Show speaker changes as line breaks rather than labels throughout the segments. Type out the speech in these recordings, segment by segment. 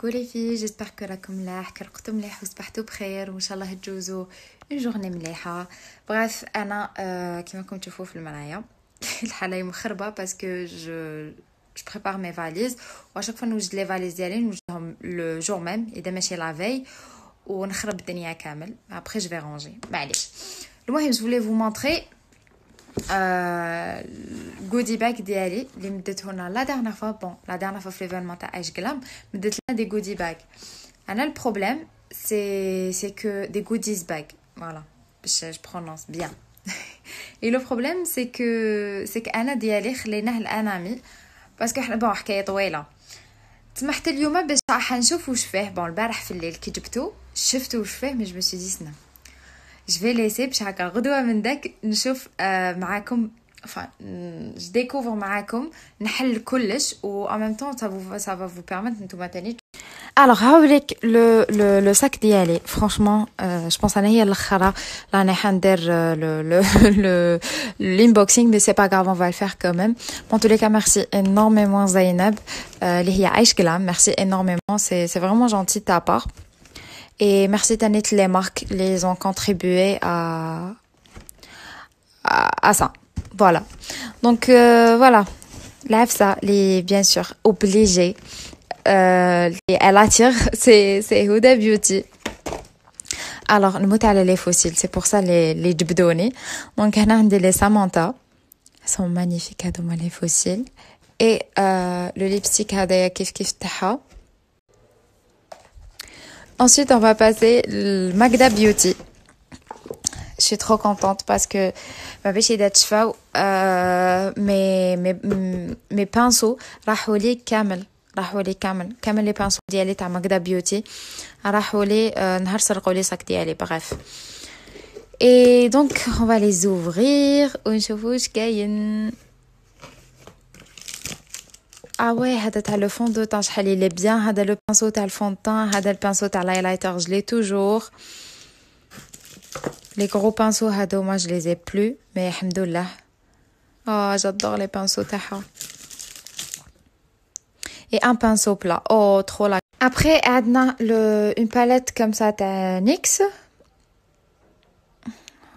Coucou les filles, j'espère que راكم ملاح كرقتوا مليح وصبحتوا بخير وان شاء الله تجوزوا une journée مليحه. Bref, انا كيما راكم تشوفوا في المرايا الحاله مخربه باسكو je prépare mes valises و à chaque fois نوجد les valises ديالي نوجدهم le jour même اذا ماشي la veille ونخرب الدنيا كامل. Après je vais ranger. معليش. المهم je voulais vous montrer goodie bag ديالي اللي مدته لنا لا dernière fois. Bon, la dernière fois في l'événement تاع ايش كلام مدت لنا des goodie bag. انا le problème c'est que des goodies bag. Voilà, je prononce bien. Et le problème c'est que انا ديالي خليناه لانامي باسكو حنا بون حكايه طويله. سمحت اليوم باش راح نشوف واش فيه. بون البارح في الليل كي جبتو شفت واش فيه مي جو سي دي سنا je vais laisser باش هكا غدوه من داك نشوف معاكم. enfin je découvre معاكم نحل كلش و en même temps ça va vous permettre نتوما تاني. alors هاوليك le sac ديالي franchement je pense انا هي الاخرى راني حندير l'inboxing mais c'est pas grave, on va le faire quand même. En tous les cas, merci énormément Zainab اللي هي عايش كلام. merci énormément, c'est vraiment gentil de ta part. Et merci Tanit, les marques les ont contribué à ça. Voilà. Donc voilà. L'AFSA, bien sûr, obligé. Elle attire, c'est Huda Beauty. Alors, nous montons les fossiles, c'est pour ça les djbdoni. Donc, on a les Samantha. Elles sont magnifiques, les fossiles. Et le lipstick, kif taha. Ensuite, on va passer le Magda Beauty. Je suis trop contente parce que ma biche d'achfa mes pinceaux راحوا لي كامل les pinceaux ديالي تاع Magda Beauty راحوا لي نهار سرقوا لي صاك ديالي. bref. Et donc on va les ouvrir ونشوفوا واش كاين. Ah ouais, هذا تاع le fond de teint شحال il est bien. هذا le pinceau تاع le fond de teint, هذا le pinceau تاع l'highlighter, je l'ai toujours. Les gros pinceaux هادو moi je les ai plus mais alhamdoulilah. Oh, j'adore les pinceaux تاعها. Et un pinceau plat. Oh, trop là. Après عندنا une palette comme ça تاع NYX.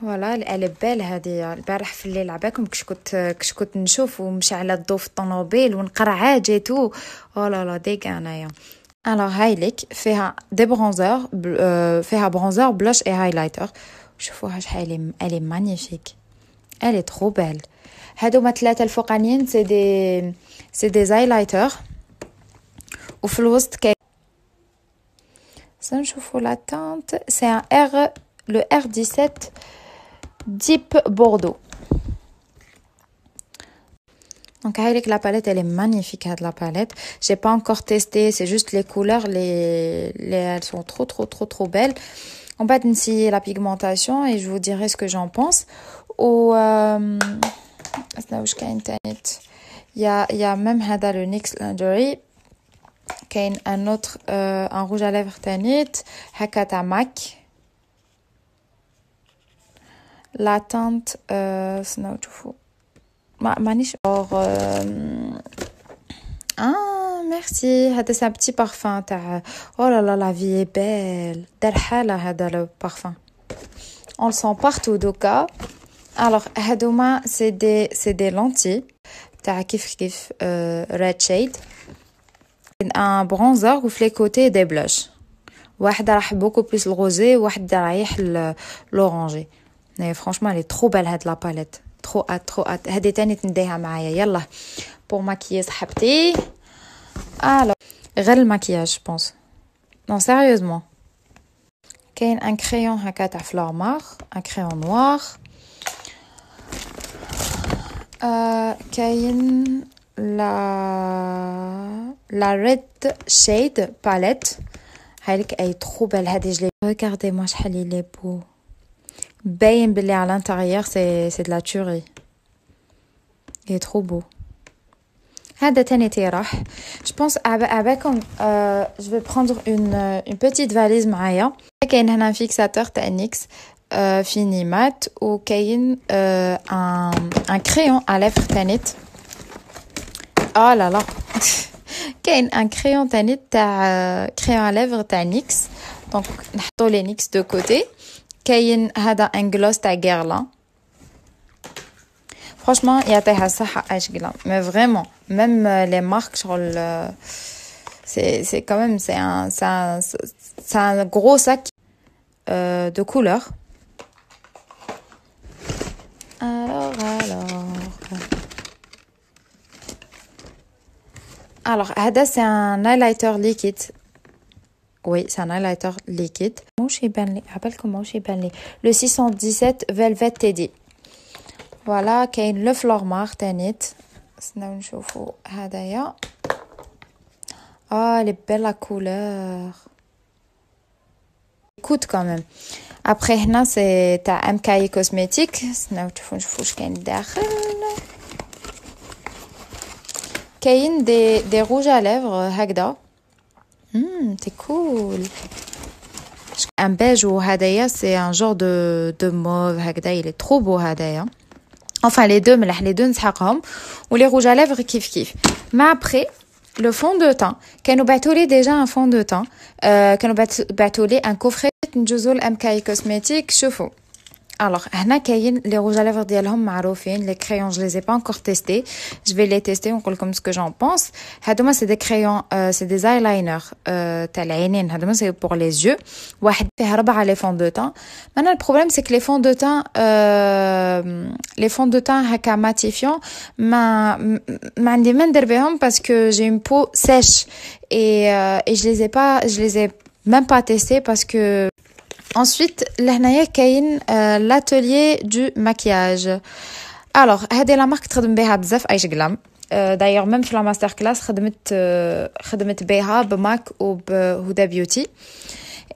فوالا elle est belle هذه. البارح في الليل عباكم كش كنت نشوف ومشعله الضوء في الطوموبيل ونقرا عاجيتو. او لا لا ديك انايا. alors هايليك فيها دي برونزور فيها برونزور بلاش اي هايلايتر. شوفوها شحال elle est magnifique. elle est trop belle. هادو ثلاثه الفوقانيين سي دي هايلايتر وفي الوسط كاين نشوفوا لا تانت سي ان ار le R17 Deep Bordeaux. Donc avec la palette, elle est magnifique la palette. J'ai pas encore testé, c'est juste les couleurs, elles sont trop belles. On va essayer la pigmentation et je vous dirai ce que j'en pense. Ou il y a même le NYX Lingerie. كاين un autre un rouge à lèvres تانيت هكا تاع MAC. la teinte سناو تشوفوا مانيش اور merci. هذا c'est un petit parfum تاع oh là là la vie est belle. دار حاله هذا le parfum. on le sent partout دوكا. alors هادوما c'est des lentilles تاع كيف red shade. un bronzer ou les côtés des blushs. واحده راح beaucoup plus le rosé واحده رايح l'orangé. Mais franchement elle est trop belle هاد la palette. trop hâte. هادي تاني تنديها معايا. يلا pour maquiller صاحبتي. alors غير الماكياج je pense. non sérieusement. كاين un crayon هكا تاع fleur mar, un crayon noir. كاين la red shade palette. هايلك اي trop belle هادي je l'ai. regardez moi شحال il est beau. باين باللي à l'intérieur c'est de la tuerie. il est trop beau. هذا تاني تيراح. je pense عباكم je vais prendre une petite valise معايا. كاين هنا fixateur تاع NYX fini mat وكاين un crayon à lèvres تانيت. oh là là كاين ان crayon تاني تاع crayon à lèvres تاع نيكس. دونك نحطوا لي نيكس دو كوتي. كاين هذا ان gloss تاع غيرلان. Franchement, يعطيها الصحة اش قلام. Mais vraiment, même les marques sur le c'est quand même c'est un gros sac de couleurs. Alors, هذا c'est un highlighter liquide. Oui, c'est un highlighter liquide. موش يبان لي عبالكم موش يبان لي le 617 Velvet Teddy. Voilà, كاين لو فلورمار تانيت. نستناو نشوفو هدايا. les belles couleurs. Écoute quand même. Après هنا c'est تاع MKI Cosmetics. نستناو نشوفو واش كاين داخل. كاين des rouges à lèvres هكذا. C'est cool. Un beige ou هدايا c'est un genre de mauve هكذا. Il est trop beau هدايا. Enfin les deux ملح les deux نسحقهم. و les rouges à lèvres كيف. Mais après le fond de teint كانوا بعتولي déjà un fond de teint. كانوا بعتولي un coffret نجوزو MKI Cosmetics. شوفوا. Alors, هنا كاين les rouges à lèvres ديالهم معروفين. Les crayons, je les ai pas encore testés. Je vais les tester, on colle comme ce que j'en pense. هادوما c'est des crayons, c'est des eyeliners تاع العينين. هادوما c'est pour les yeux. واحد فيه 4 les fonds de teint. Maintenant le problème c'est que les fonds de teint هكا matifiants ما عندي ما ندير بهم parce que j'ai une peau sèche et je les ai même pas testés parce que ensuite لهنايا كاين l'atelier du maquillage. alors هذه لا مارك تخدم بها بزاف ايش قلام. d'ailleurs même في لا ماستر كلاس خدمت بها بماك وبهدى بيوتي.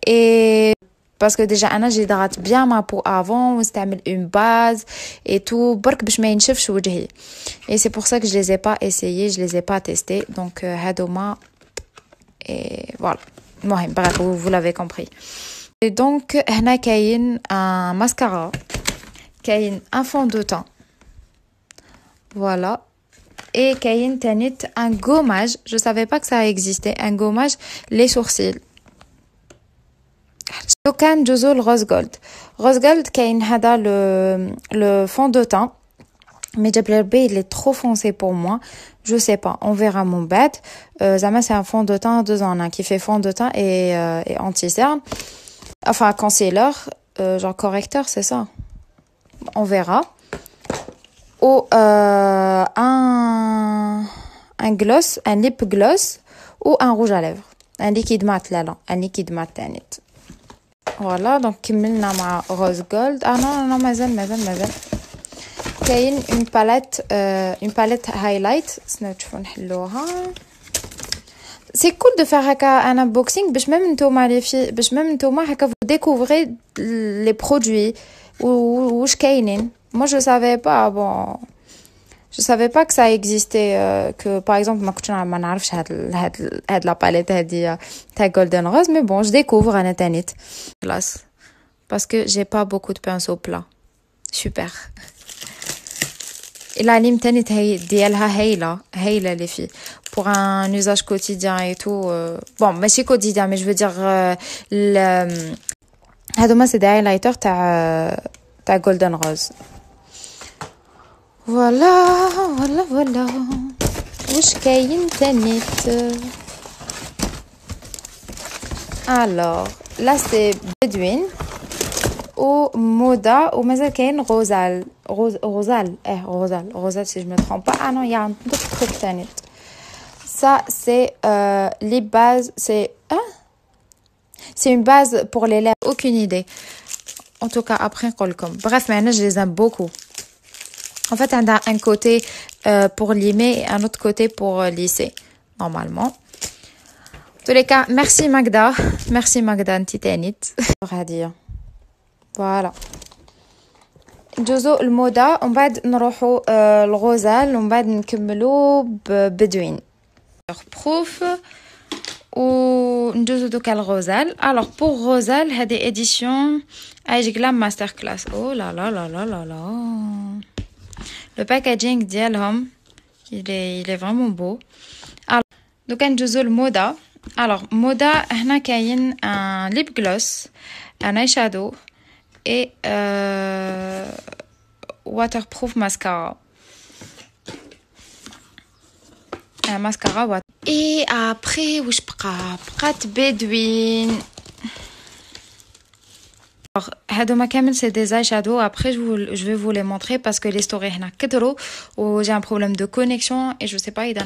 et parce que déjà انا j'hydrate bien ma peau avant ونستعمل une base et tout برك باش ما ينشفش وجهي. et c'est pour ça que je les ai pas essayé, je les ai pas testés. donc هادوما et voilà. المهم bref vous l'avez compris. Et donc هنا كاين un mascara, كاين un fond de teint, voilà, et كاين تانيت un gommage. je savais pas que ça existait, un gommage les sourcils. كان جوزو الروز جولد كاين هذا le fond de teint. mais Jablerbe il est trop foncé pour moi, je sais pas, on verra mon bad. Zama c'est un fond de teint 2 en 1 qui fait fond de teint et anti-cerne. Enfin, concealer, genre correcteur, c'est ça. On verra. Ou un gloss, un lip gloss ou un rouge à lèvres. Un liquide mat là, un liquide mat tanit. Voilà, donc كملنا مع rose gold. Ah non, مازال. كاين une palette highlight. سناو تشوفوا نحلوها. c'est cool de faire un unboxing باش même نتوما هكا vous découvrez les produits واش كاينين. moi je savais pas que ça existait, que par exemple ما كنتش ما نعرفش هاد لا باليت هادي تاع golden rose. mais bon je découvre انا تانيت classe parce que j'ai pas beaucoup de pinceaux plats. super. la lime تانيت هي ديالها هايله les filles pour un usage quotidien et tout. bon ماشي quotidien mais je veux dire هادوما c'est des highlighters تاع golden rose. voilà واش كاين تانيت. alors là c'est Bedouin ou Moda ou مازال كاين Rosal si je me trompe pas. ah non il y a un autre truc تانيت. ça c'est les bases, c'est une base pour les lèvres, aucune idée. en tout cas après نقولكم. bref maintenant je les aime beaucoup. en fait on a un côté pour limer et un autre côté pour lisser normalement. en tous les cas merci Magda انتي تانيت. هادية voilà. ندوزو الموضة ومن بعد نروحو الغزال ومن بعد نكملو ببدوين بروف وندوزو دوكا الغزال. alors pour غزال هذه édition ايج glam master class. oh là là le packaging ديالهم il est vraiment beau. alors دوكا ندوزو لمودا. الوغ مودا هنا كاين ان ليب جلوس ان اي شادو اي واتر بروف ماسكارا ماسكارا واتر اي ابري واش بقات بدوين. Alors, هادوما كامل c'est des eyeshadows. Après je vais vous les montrer parce que les stories هنا كثروا و j'ai un problème de connexion et je sais pas اذا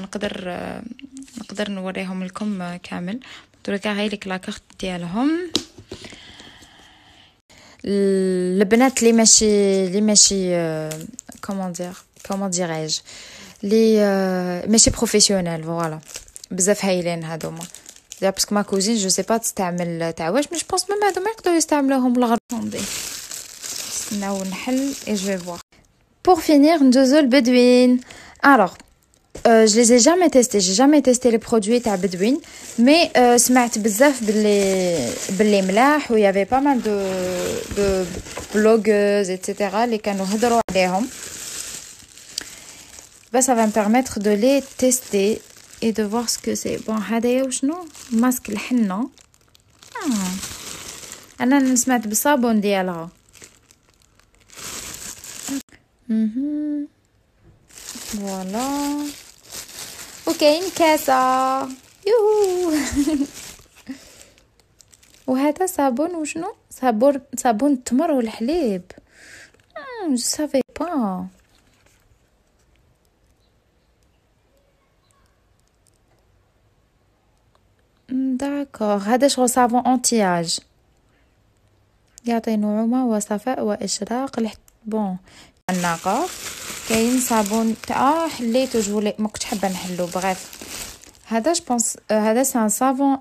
نقدر نوريهم لكم كامل. دركا هاي لك لا كارت ديالهم. البنات اللي ماشي comment dirais-je لي ماشي بروفيسيونيل فوالا بزاف هايلين هادوما. parce que ma cousine je sais pas تستعمل تاع واش mais je pense même هادوما يقدروا يستعملوهم بالغرب. نحاول نحل et je vais voir. Pour finir ندوزو البدوين. Alors je les ai jamais testés, j'ai jamais testé les produits تاع بدوين mais سمعت بزاف باللي ملاح و y avait pas mal de blogueuses etc اللي كانوا هضروا عليهم. Ça va me permettre de les tester et de voir ce que c'est. Bon هذايا وشنو ماسك الحنة. انا سمعت بالصابون ديالها. فوالا وكاين كاسة يوهو. وهذا صابون وشنو صابون التمر والحليب. je savais pas. داكور هذا شغل صابون انتياج يعطي نعومة وصفاء وإشراق بون. الناقة كاين صابون تاع حليته جولي ما كنتش حابه نحلو بغيف. هذا جبونس هذا سان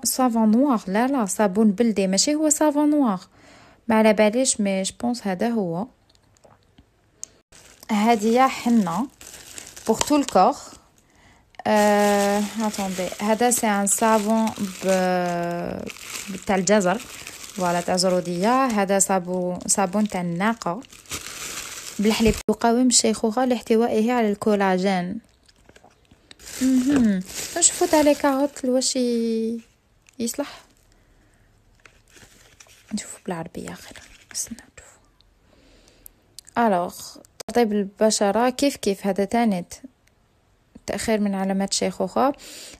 صافون نوار. لا صابون بلدي ماشي هو صابون نوار ما على باليش مي جبونس هذا هو. هذه حنة pour tout le corps. attendez هذا سي ان صابون تاع الجزر فوالا تاع زروديه. هذا صابون تاع الناقه بالحليب يقاوم الشيخوخه لاحتوائه على الكولاجين. نشوفوا تاع لي كاروت واش يصلح. نشوفوا بالعربيه خير استنى نشوفوا. الوغ ترطيب البشره كيف هذا تانيت تأخير من علامات الشيخوخة،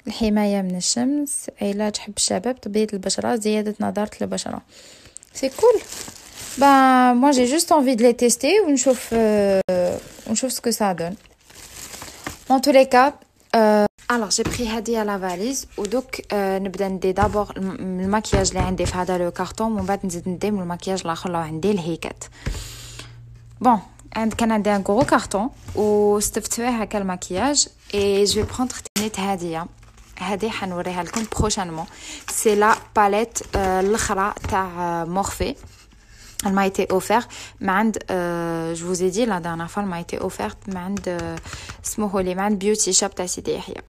الحماية من الشمس، علاج حب الشباب، تبييض البشرة، زيادة نضارة البشرة. C'est cool. Ben moi j'ai juste envie de les tester ونشوف ce que ça donne. En tous les cas alors j'ai pris هذه à la valise ودوك نبدا ندي دابور الماكياج اللي عندي في هذا لو كارطون ومن بعد نزيد ندي من الماكياج الاخر اللي عندي الهيكات. بون كان عندي ان غرو كارطون واستفدت فيه هكا الماكياج et je vais prendre تنيت هذه حنوريها لكم prochainement. c'est la palette الاخرى تاع مورفي. Elle m'a été offerte مع عند je vous ai dit la dernière fois elle m'a été offerte مع عند اسمه لي مع عند بيوتي شوب تاع سيدي يحيى.